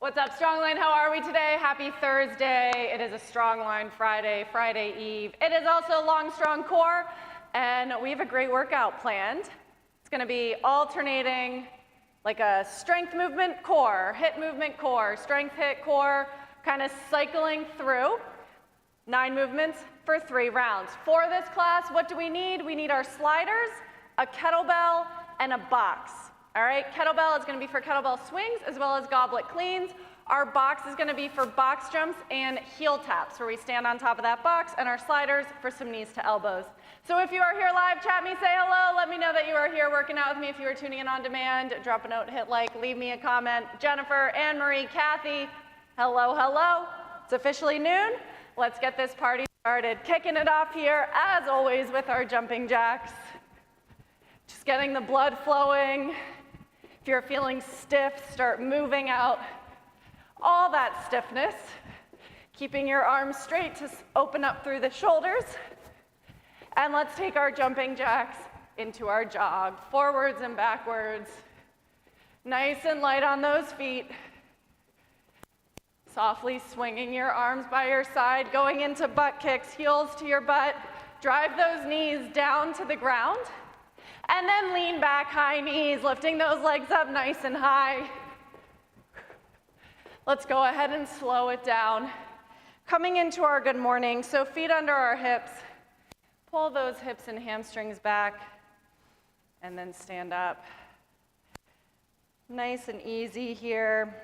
What's up, Strongline? How are we today? Happy Thursday. It is a Strongline Friday, Friday Eve. It is also Longstrong Core, and we have a great workout planned. It's going to be alternating like a strength movement core, hit movement core, strength hit core, kind of cycling through 9 movements for 3 rounds. For this class, what do we need? We need our sliders, a kettlebell, and a box. All right, kettlebell is going to be for kettlebell swings as well as goblet cleans. Our box is going to be for box jumps and heel taps, where we stand on top of that box, and our sliders for some knees to elbows. So if you are here live, chat me, say hello, let me know that you are here working out with me. If you are tuning in on demand, drop a note, hit like, leave me a comment. Jennifer, Anne-Marie, Kathy, hello, hello. It's officially noon. Let's get this party started. Kicking it off here, as always, with our jumping jacks. Just getting the blood flowing. If you're feeling stiff, start moving out all that stiffness. Keeping your arms straight to open up through the shoulders. And let's take our jumping jacks into our jog, forwards and backwards. Nice and light on those feet. Softly swinging your arms by your side, going into butt kicks, heels to your butt. Drive those knees down to the ground. And then lean back, high knees, lifting those legs up nice and high. Let's go ahead and slow it down. Coming into our good morning, so feet under our hips. Pull those hips and hamstrings back, and then stand up. Nice and easy here.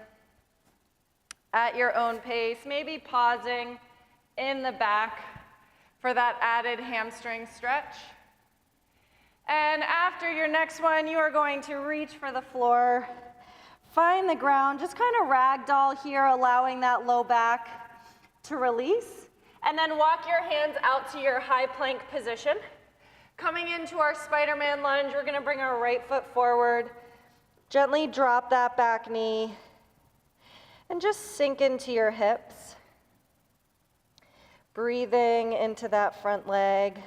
At your own pace, maybe pausing in the back for that added hamstring stretch. And after your next one, you are going to reach for the floor, find the ground, just kind of ragdoll here, allowing that low back to release. And then walk your hands out to your high plank position. Coming into our Spider-Man lunge, we're gonna bring our right foot forward, gently drop that back knee, and just sink into your hips. Breathing into that front leg.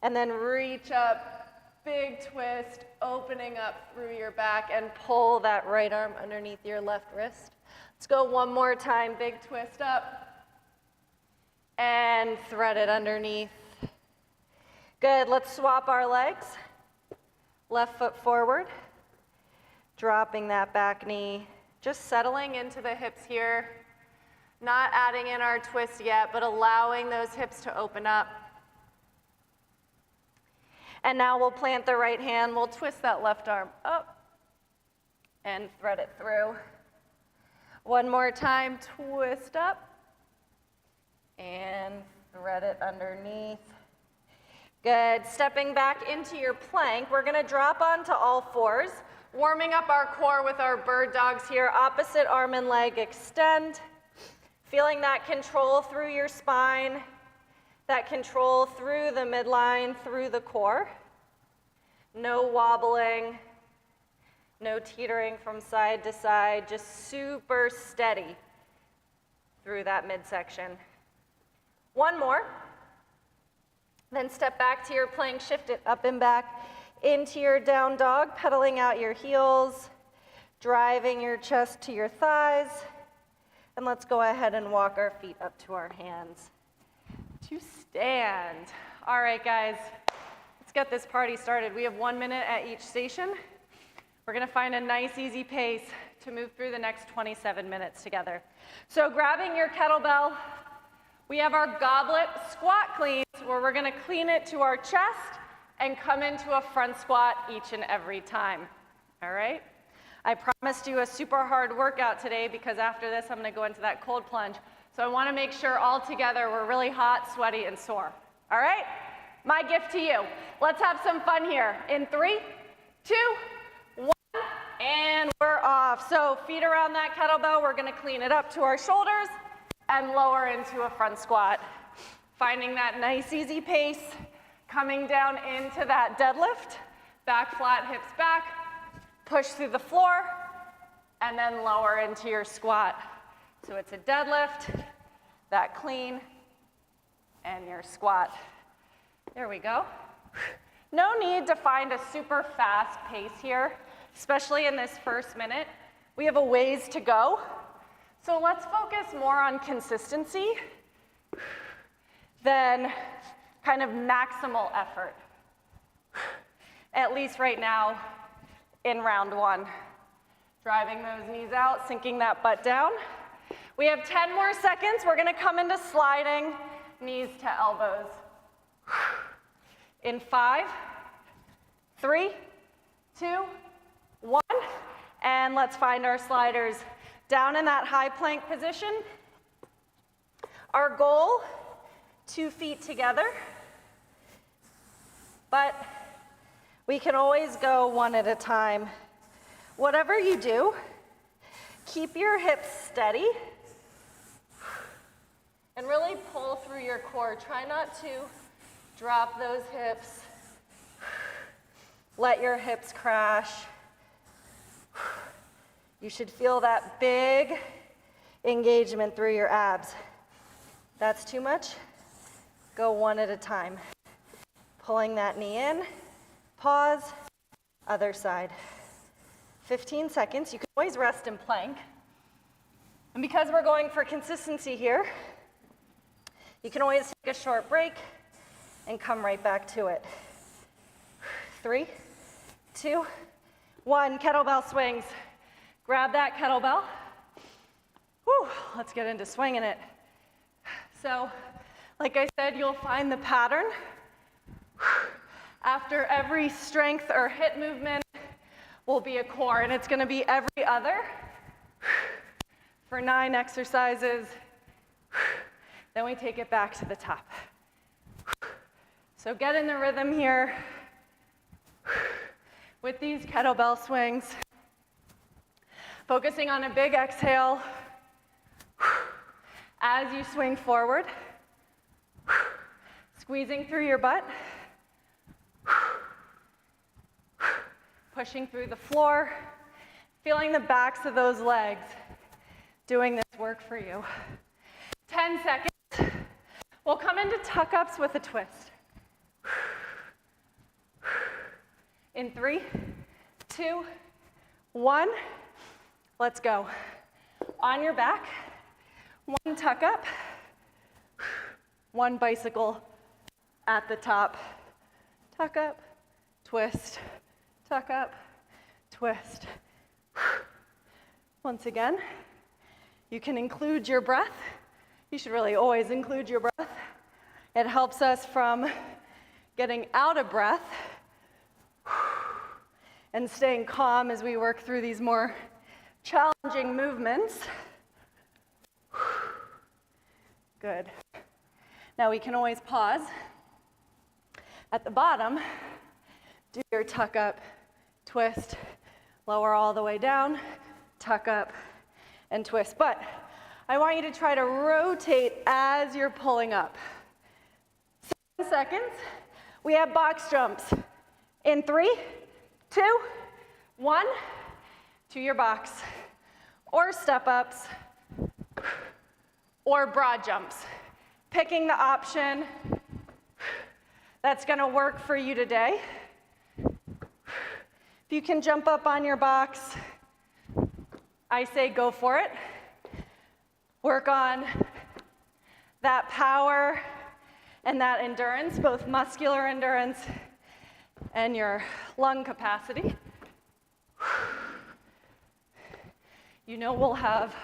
And then reach up, big twist, opening up through your back, and pull that right arm underneath your left wrist. Let's go one more time, big twist up, and thread it underneath. Good, let's swap our legs. Left foot forward, dropping that back knee, just settling into the hips here, not adding in our twist yet, but allowing those hips to open up. And now we'll plant the right hand, we'll twist that left arm up and thread it through. One more time, twist up and thread it underneath. Good, stepping back into your plank, we're gonna drop onto all fours, warming up our core with our bird dogs here, opposite arm and leg extend, feeling that control through your spine, that control through the midline, through the core. No wobbling, no teetering from side to side, just super steady through that midsection. One more, then step back to your plank, shift it up and back into your down dog, pedaling out your heels, driving your chest to your thighs, and let's go ahead and walk our feet up to our hands. To stand. All right, guys, let's get this party started. We have 1 minute at each station. We're gonna find a nice, easy pace to move through the next 27 minutes together. So grabbing your kettlebell, we have our goblet squat cleans, where we're gonna clean it to our chest and come into a front squat each and every time, all right? I promised you a super hard workout today, because after this, I'm gonna go into that cold plunge. So I wanna make sure all together we're really hot, sweaty, and sore. All right? My gift to you. Let's have some fun here. In 3, 2, 1, and we're off. So feet around that kettlebell, we're gonna clean it up to our shoulders and lower into a front squat. Finding that nice, easy pace, coming down into that deadlift, back flat, hips back, push through the floor, and then lower into your squat. So it's a deadlift, that clean, and your squat. There we go. No need to find a super fast pace here, especially in this first minute. We have a ways to go. So let's focus more on consistency than kind of maximal effort, at least right now in round one. Driving those knees out, sinking that butt down. We have 10 more seconds. We're gonna come into sliding, knees to elbows. In 5, 3, 2, 1, and let's find our sliders down in that high plank position. Our goal, 2 feet together, but we can always go one at a time. Whatever you do, keep your hips steady and really pull through your core. Try not to drop those hips. Let your hips crash. You should feel that big engagement through your abs. That's too much? Go one at a time. Pulling that knee in, pause, other side. 15 seconds. You can always rest in plank. And because we're going for consistency here, you can always take a short break and come right back to it. 3, 2, 1, kettlebell swings. Grab that kettlebell. Whew, let's get into swinging it. So, like I said, you'll find the pattern. After every strength or hip movement will be a core, and it's gonna be every other for 9 exercises. Then we take it back to the top. So get in the rhythm here with these kettlebell swings. Focusing on a big exhale as you swing forward. Squeezing through your butt. Pushing through the floor. Feeling the backs of those legs doing this work for you. 10 seconds. We'll come into tuck-ups with a twist. In 3, 2, 1. Let's go. On your back, 1 tuck-up, 1 bicycle at the top. Tuck-up, twist, tuck-up, twist. Once again, you can include your breath. You should really always include your breath. It helps us from getting out of breath and staying calm as we work through these more challenging movements. Good. Now we can always pause. At the bottom, do your tuck up, twist, lower all the way down, tuck up, and twist. But I want you to try to rotate as you're pulling up. 7 seconds. We have box jumps. In 3, 2, 1, to your box. Or step ups, or broad jumps. Picking the option that's gonna work for you today. If you can jump up on your box, I say go for it. Work on that power and that endurance, both muscular endurance and your lung capacity. You know we'll have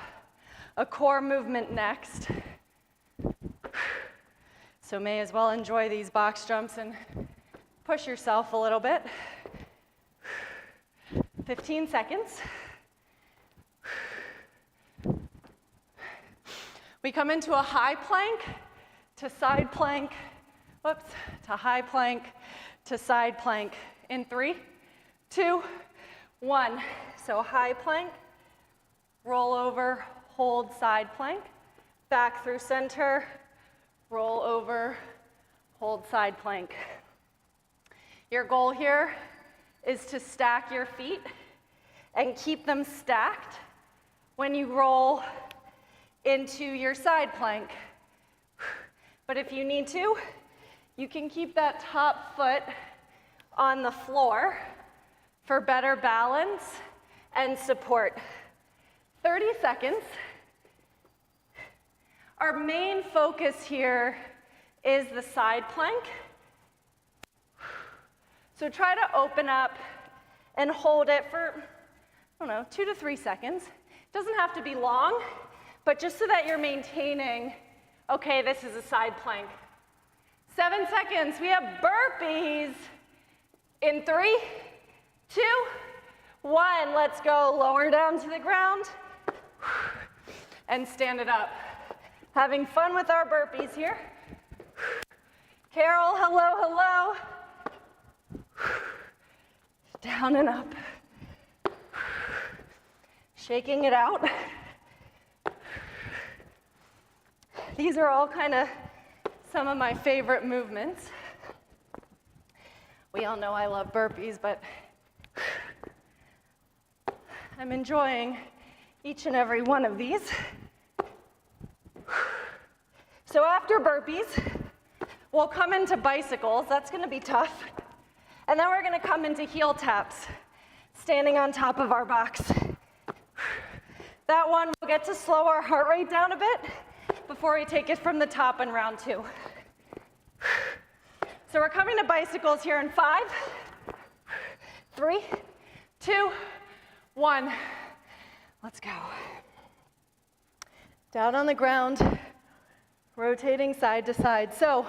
a core movement next. So may as well enjoy these box jumps and push yourself a little bit. 15 seconds. We come into a high plank to side plank, to high plank to side plank. In 3, 2, 1. So high plank, roll over, hold side plank, back through center, roll over, hold side plank. Your goal here is to stack your feet and keep them stacked when you roll into your side plank. But if you need to, you can keep that top foot on the floor for better balance and support. 30 seconds. Our main focus here is the side plank. So try to open up and hold it for, I don't know, 2 to 3 seconds. It doesn't have to be long, but just so that you're maintaining, okay, this is a side plank. 7 seconds, we have burpees. In 3, 2, 1, let's go. Lower down to the ground and stand it up. Having fun with our burpees here. Carol, hello, hello. Down and up. Shaking it out. These are all kind of some of my favorite movements. We all know I love burpees, but I'm enjoying each and every one of these. So after burpees, we'll come into bicycles. That's going to be tough. And then we're going to come into heel taps, standing on top of our box. That one, we'll get to slow our heart rate down a bit before we take it from the top in round 2. So we're coming to bicycles here in 5, 3, 2, 1. Let's go. Down on the ground, rotating side to side. So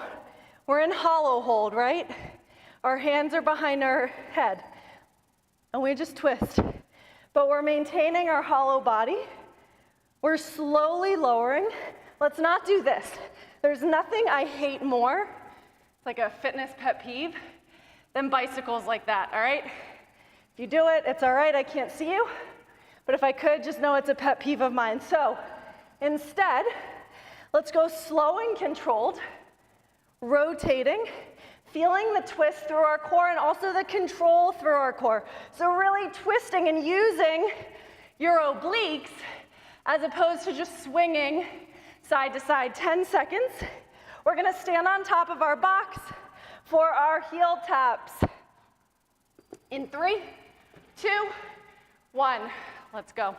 we're in hollow hold, right? Our hands are behind our head, and we just twist. But we're maintaining our hollow body. We're slowly lowering. Let's not do this. There's nothing I hate more, it's like a fitness pet peeve, than bicycles like that, all right? If you do it, it's all right, I can't see you. But if I could, just know it's a pet peeve of mine. So instead, let's go slow and controlled, rotating, feeling the twist through our core and also the control through our core. So really twisting and using your obliques as opposed to just swinging side to side. 10 seconds. We're going to stand on top of our box for our heel taps. In 3, 2, 1. Let's go.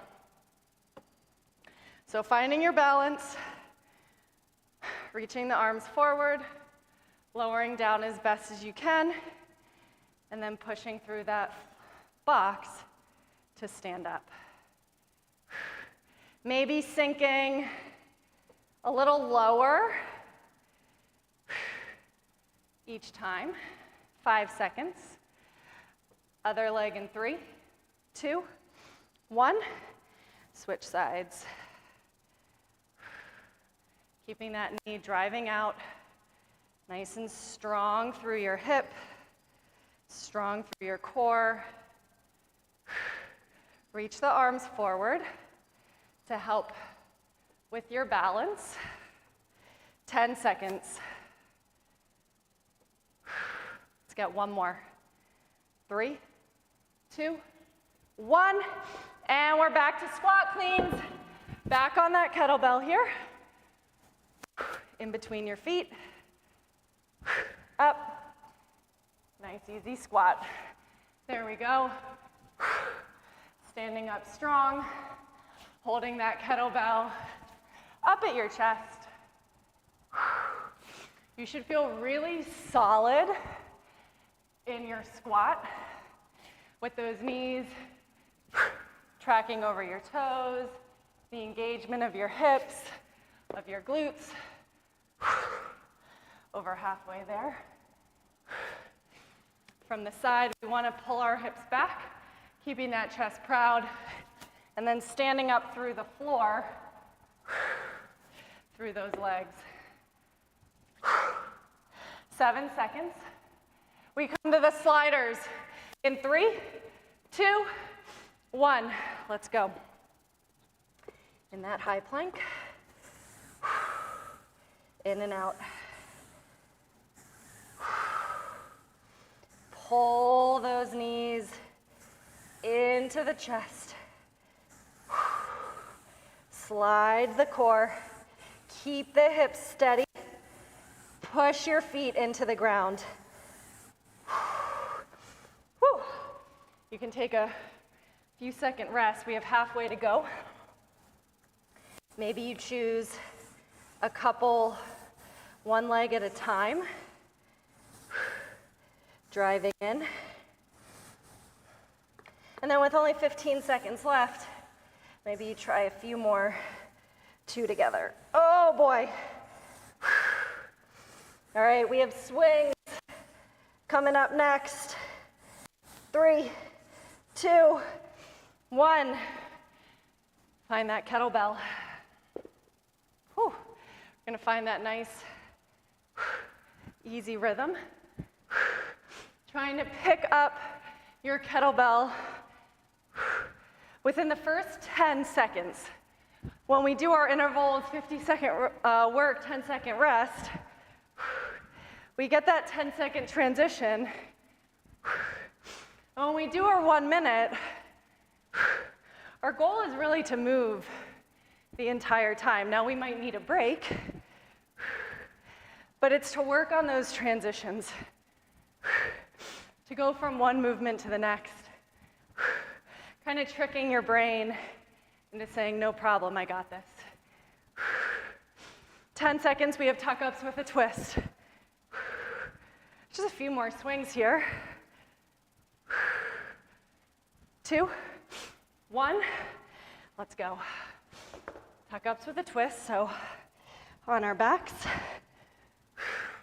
So finding your balance, reaching the arms forward, lowering down as best as you can, and then pushing through that box to stand up. Maybe sinking a little lower each time. 5 seconds. Other leg in 3, 2, 1. Switch sides. Keeping that knee driving out. Nice and strong through your hip, strong through your core. Reach the arms forward to help with your balance. 10 seconds. Let's get one more. 3, 2, 1. And we're back to squat cleans. Back on that kettlebell here. In between your feet. Up. Nice, easy squat. There we go. Standing up strong, holding that kettlebell up at your chest. You should feel really solid in your squat with those knees tracking over your toes, the engagement of your hips, of your glutes. Over halfway there. From the side, we want to pull our hips back, keeping that chest proud, and then standing up through the floor, through those legs. 7 seconds. We come to the sliders. In 3, 2, 1. Let's go. In that high plank. In and out. Pull those knees into the chest. Slide the core. Keep the hips steady. Push your feet into the ground. Whew. You can take a few second rest. We have halfway to go. Maybe you choose a couple, one leg at a time, driving in. And then with only 15 seconds left, maybe you try a few more, 2 together. Oh boy. All right, we have swings coming up next. 3, 2, 1. Find that kettlebell. Whew. We're gonna find that nice, easy rhythm. Trying to pick up your kettlebell within the first 10 seconds. When we do our intervals, 50-second work, 10-second rest, we get that 10-second transition. And when we do our 1 minute, our goal is really to move the entire time. Now we might need a break, but it's to work on those transitions, to go from one movement to the next, kind of tricking your brain into saying, no problem, I got this. 10 seconds, we have tuck-ups with a twist. Just a few more swings here. 2, 1, let's go. Tuck-ups with a twist, so on our backs.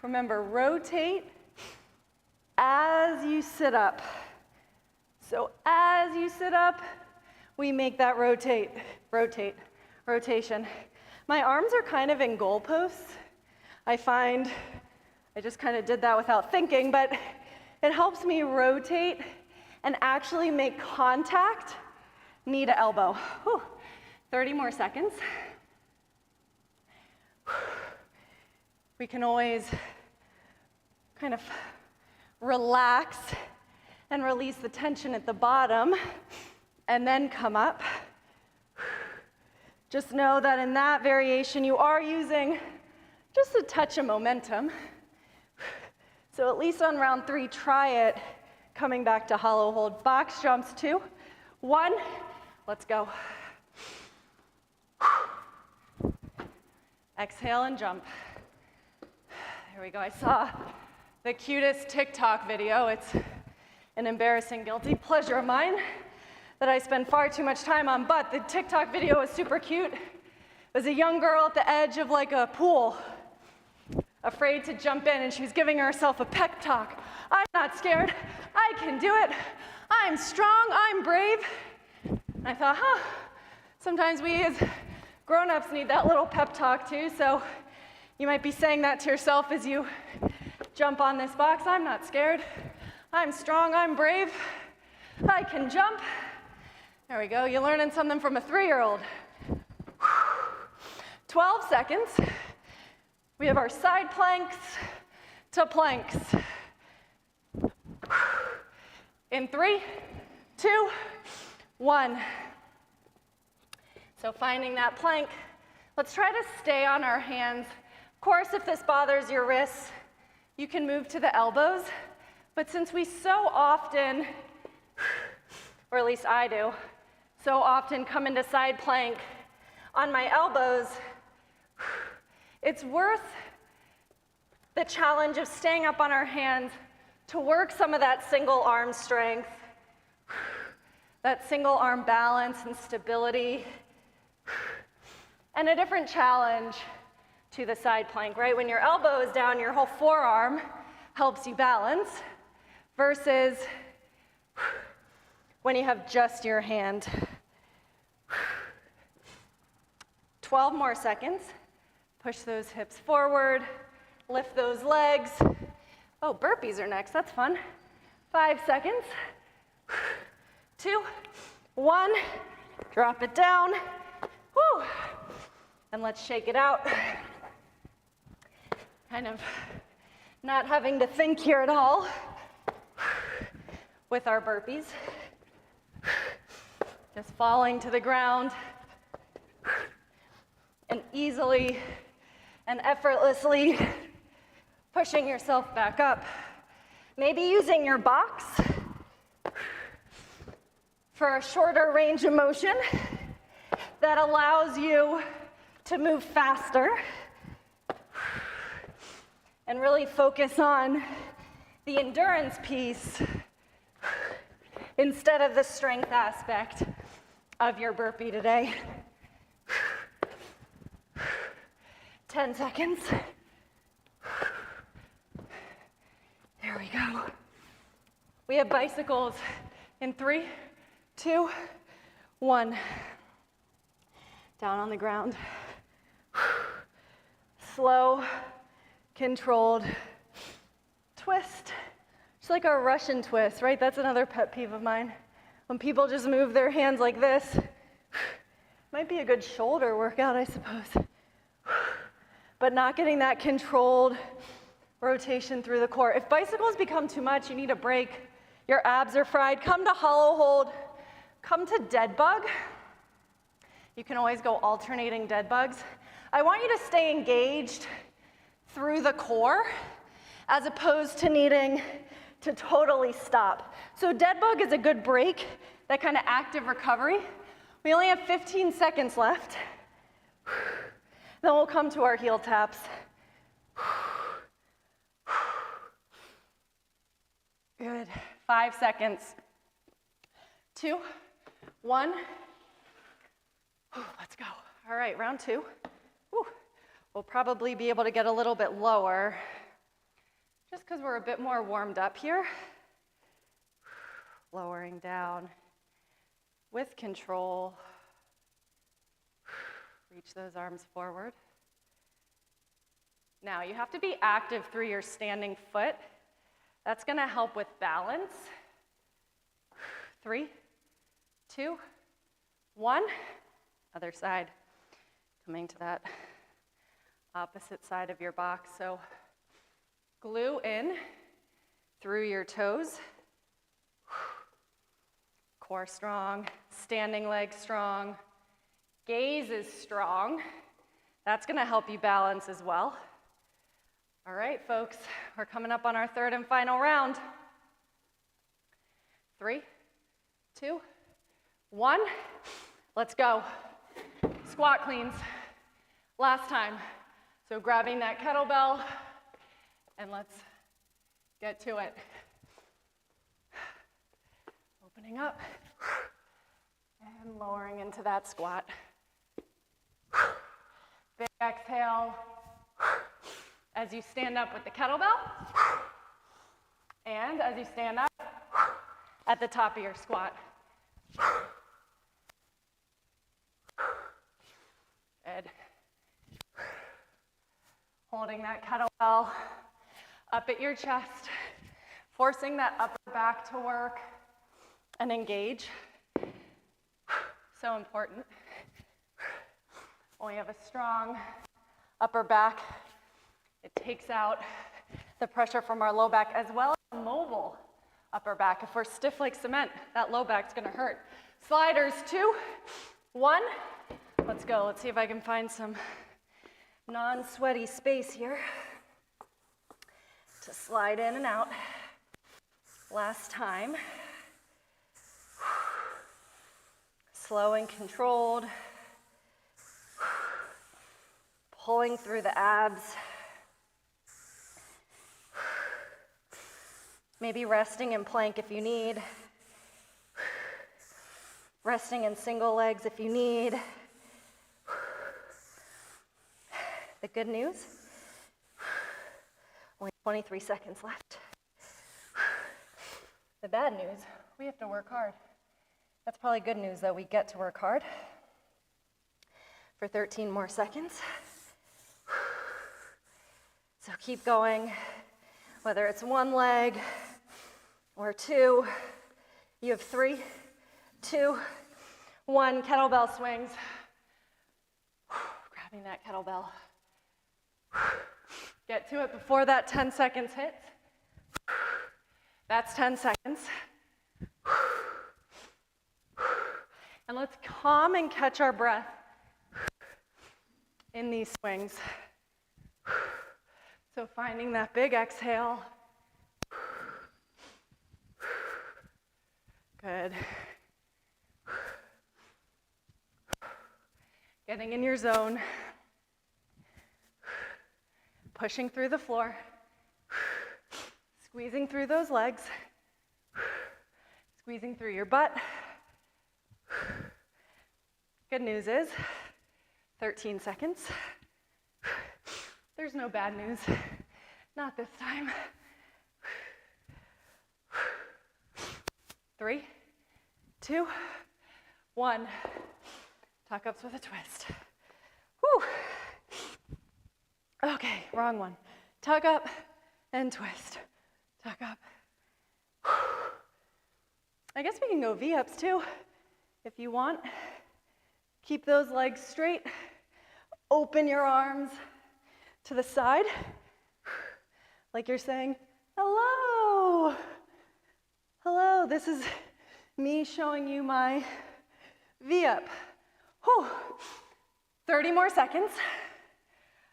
Remember, rotate as you sit up. So as you sit up, we make that rotation. My arms are kind of in goalposts. I find I just kind of did that without thinking, but it helps me rotate and actually make contact, knee to elbow. Whew. 30 more seconds. We can always kind of relax and release the tension at the bottom and then come up. Just know that in that variation, you are using just a touch of momentum. So at least on round 3, try it, coming back to hollow hold. Box jumps, 2, 1, let's go. Exhale and jump. There we go. I saw the cutest TikTok video. It's an embarrassing guilty pleasure of mine that I spend far too much time on, but the TikTok video was super cute. It was a young girl at the edge of like a pool, afraid to jump in, and she was giving herself a pep talk. I'm not scared, I can do it. I'm strong, I'm brave. And I thought, sometimes we as grown-ups need that little pep talk too, so you might be saying that to yourself as you jump on this box. I'm not scared, I'm strong, I'm brave, I can jump. There we go, you're learning something from a 3-year-old. 12 seconds. We have our side planks to planks. In 3, 2, 1. So finding that plank, let's try to stay on our hands. Of course, if this bothers your wrists, you can move to the elbows. But since we so often, or at least I do, so often come into side plank on my elbows, it's worth the challenge of staying up on our hands to work some of that single arm strength, that single arm balance and stability, and a different challenge to the side plank, right? When your elbow is down, your whole forearm helps you balance, versus when you have just your hand. 12 more seconds. Push those hips forward, lift those legs. Oh, burpees are next, that's fun. 5 seconds. 2, 1, drop it down. Woo! And let's shake it out. Kind of not having to think here at all with our burpees. Just falling to the ground and easily and effortlessly pushing yourself back up. Maybe using your box for a shorter range of motion that allows you to move faster and really focus on the endurance piece instead of the strength aspect of your burpee today. 10 seconds. There we go. We have bicycles in 3, 2, 1. Down on the ground. Slow, controlled twist. Just like a Russian twist, right? That's another pet peeve of mine. When people just move their hands like this, might be a good shoulder workout, I suppose. But not getting that controlled rotation through the core. If bicycles become too much, you need a break. Your abs are fried. Come to hollow hold. Come to dead bug. You can always go alternating dead bugs. I want you to stay engaged through the core as opposed to needing to totally stop. So dead bug is a good break, that kind of active recovery. We only have 15 seconds left. Then we'll come to our heel taps. Good. 5 seconds. 2, 1. Let's go. All right, round 2. We'll probably be able to get a little bit lower just because we're a bit more warmed up here. Lowering down with control. Reach those arms forward. Now, you have to be active through your standing foot. That's going to help with balance. 3, 2, 1. Other side. Coming to that opposite side of your box. So glue in through your toes. Core strong, standing leg strong. Gaze is strong. That's going to help you balance as well. All right, folks, we're coming up on our third and final round. 3, 2, 1. Let's go. Squat cleans. Last time. So grabbing that kettlebell, and let's get to it. Opening up, and lowering into that squat. Big exhale as you stand up with the kettlebell, and as you stand up at the top of your squat. Good. Holding that kettlebell up at your chest, forcing that upper back to work and engage. So important. When we have a strong upper back, it takes out the pressure from our low back as well as a mobile upper back. If we're stiff like cement, that low back's gonna hurt. Sliders, 2, 1. Let's go. Let's see if I can find some non-sweaty space here to slide in and out. Last time. Slow and controlled. Pulling through the abs. Maybe resting in plank if you need. Resting in single legs if you need. The good news, only 23 seconds left. The bad news, we have to work hard. That's probably good news, though. We get to work hard for 13 more seconds. So keep going, whether it's one leg or 2. You have 3, 2, 1. Kettlebell swings. Grabbing that kettlebell. Get to it before that 10 seconds hits. That's 10 seconds. And let's calm and catch our breath in these swings. So finding that big exhale. Good. Getting in your zone. Pushing through the floor, squeezing through those legs, squeezing through your butt. Good news is 13 seconds. There's no bad news, not this time. 3, 2, 1. Tuck ups with a twist. Whew. Okay, wrong one. Tuck up and twist. Tuck up. I guess we can go V-ups too, if you want. Keep those legs straight. Open your arms to the side, like you're saying, hello. Hello, this is me showing you my V-up. 30 more seconds.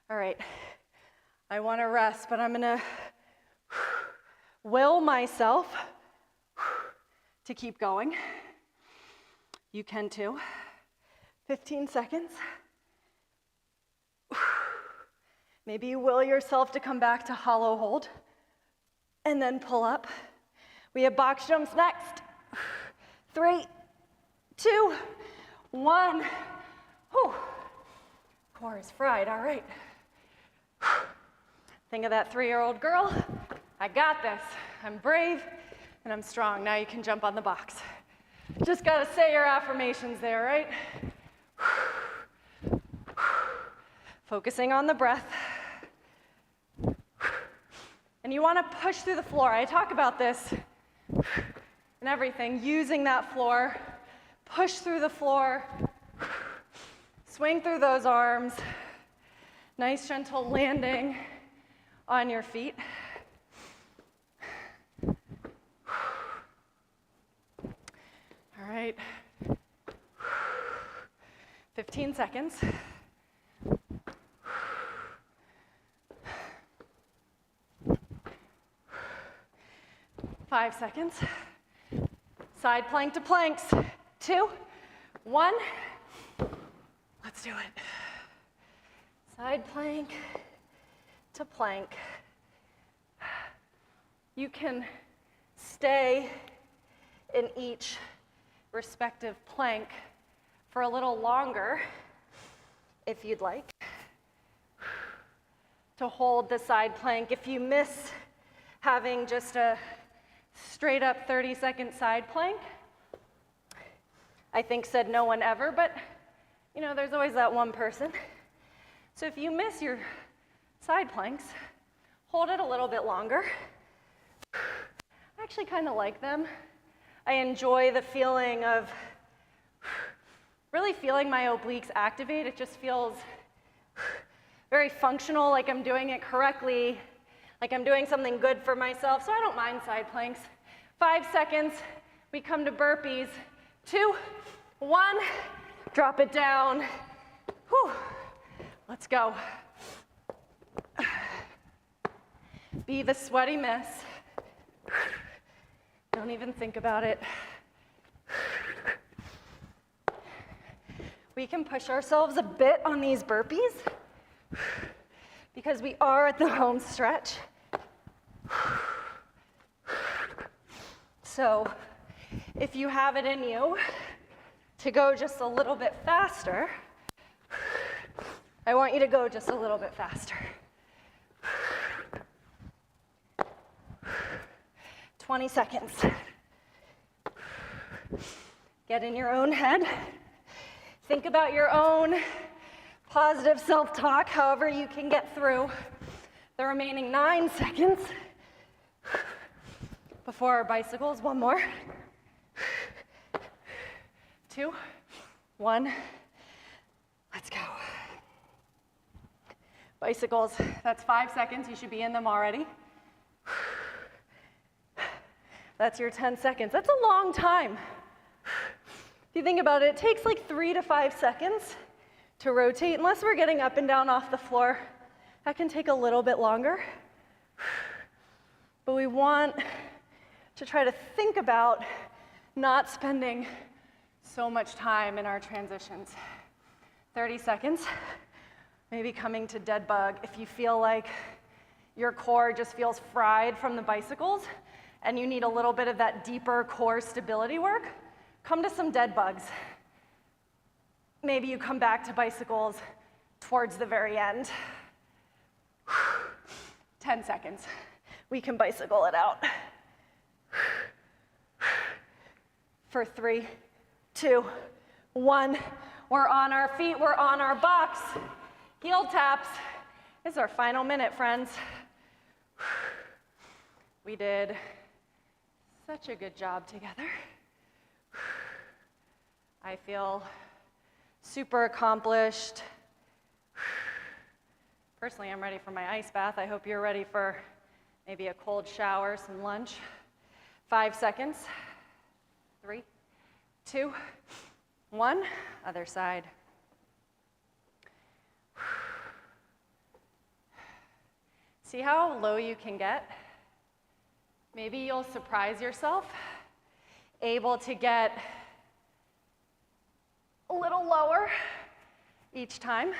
All right, I want to rest, but I'm gonna will myself to keep going. You can too. 15 seconds. Maybe you will yourself to come back to hollow hold and then pull up. We have box jumps next. 3, 2, 1. Whew. Core is fried, all right. Think of that 3-year-old girl. I got this. I'm brave and I'm strong. Now you can jump on the box. Just gotta say your affirmations there, right? Focusing on the breath. And you wanna push through the floor. I talk about this and everything, using that floor. Push through the floor. Swing through those arms. Nice gentle landing on your feet. All right. 15 seconds. Five seconds. Side plank to planks. 2, 1. Let's do it. Side plank to plank. You can stay in each respective plank for a little longer if you'd like. To hold the side plank, if you miss having just a straight up 30-second side plank, I think said no one ever, but you know, there's always that one person. So if you miss your side planks, hold it a little bit longer. I actually kind of like them. I enjoy the feeling of really feeling my obliques activate. It just feels very functional, like I'm doing it correctly, like I'm doing something good for myself, so I don't mind side planks. 5 seconds, we come to burpees. 2, 1, drop it down. Whew. Let's go. Be the sweaty mess. Don't even think about it. We can push ourselves a bit on these burpees because we are at the home stretch. So if you have it in you to go just a little bit faster, I want you to go just a little bit faster. 20 seconds. Get in your own head. Think about your own positive self-talk, however you can get through the remaining 9 seconds before our bicycles. One more. 2, 1. Let's go. Bicycles, that's 5 seconds. You should be in them already. That's your 10 seconds. That's a long time. If you think about it, it takes like 3 to 5 seconds to rotate. Unless we're getting up and down off the floor, that can take a little bit longer. But we want to try to think about not spending so much time in our transitions. 30 seconds. Maybe coming to dead bug. If you feel like your core just feels fried from the bicycles and you need a little bit of that deeper core stability work, come to some dead bugs. Maybe you come back to bicycles towards the very end. 10 seconds. We can bicycle it out. For 3, 2, 1. We're on our feet, we're on our box. Heel taps. This is our final minute, friends. We did such a good job together. I feel super accomplished. Personally, I'm ready for my ice bath. I hope you're ready for maybe a cold shower, some lunch. 5 seconds. 3, 2, 1. Other side. See how low you can get? Maybe you'll surprise yourself, able to get a little lower each time.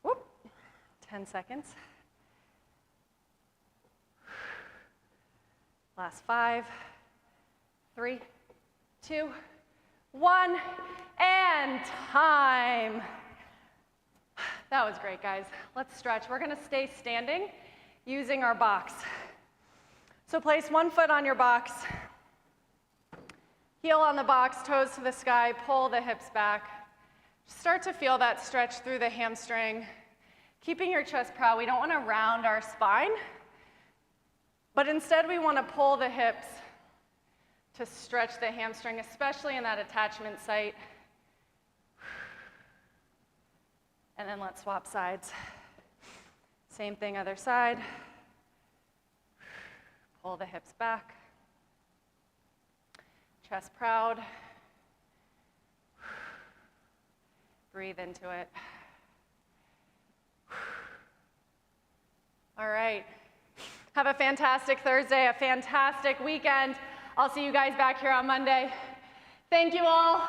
Whoop. 10 seconds. Last 5, 3, 2, 1, and time. That was great, guys. Let's stretch. We're gonna stay standing using our box. So place one foot on your box, heel on the box, toes to the sky, pull the hips back. Start to feel that stretch through the hamstring. Keeping your chest proud, we don't wanna round our spine, but instead we wanna pull the hips to stretch the hamstring, especially in that attachment site. And then let's swap sides. Same thing, other side. Pull the hips back. Chest proud. Breathe into it. All right. Have a fantastic Thursday, a fantastic weekend. I'll see you guys back here on Monday. Thank you all.